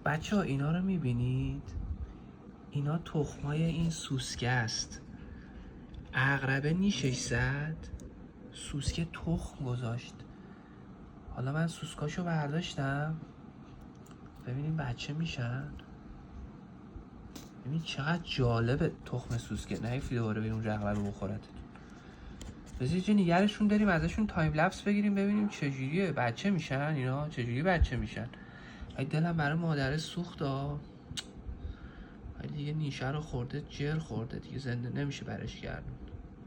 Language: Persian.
بچه ها اینا رو میبینید؟ اینا تخمای این سوسکه است. عقربه نیشش زد، سوسکه تخم گذاشت. حالا من سوسکاشو برداشتم، ببینیم بچه میشن. ببین چقدر جالبه تخم سوسکه. نیفتی دوباره به اون عقربه بخورتتون. بذارید نگرشون داریم، ازشون تایم لپس بگیریم ببینیم چجوریه بچه میشن اینا، چجوری بچه میشن. ای دلم برای مادره سوخت ها. ولی دیگه نیشه رو خورده، جر خورده دیگه، زنده نمیشه برش گردون.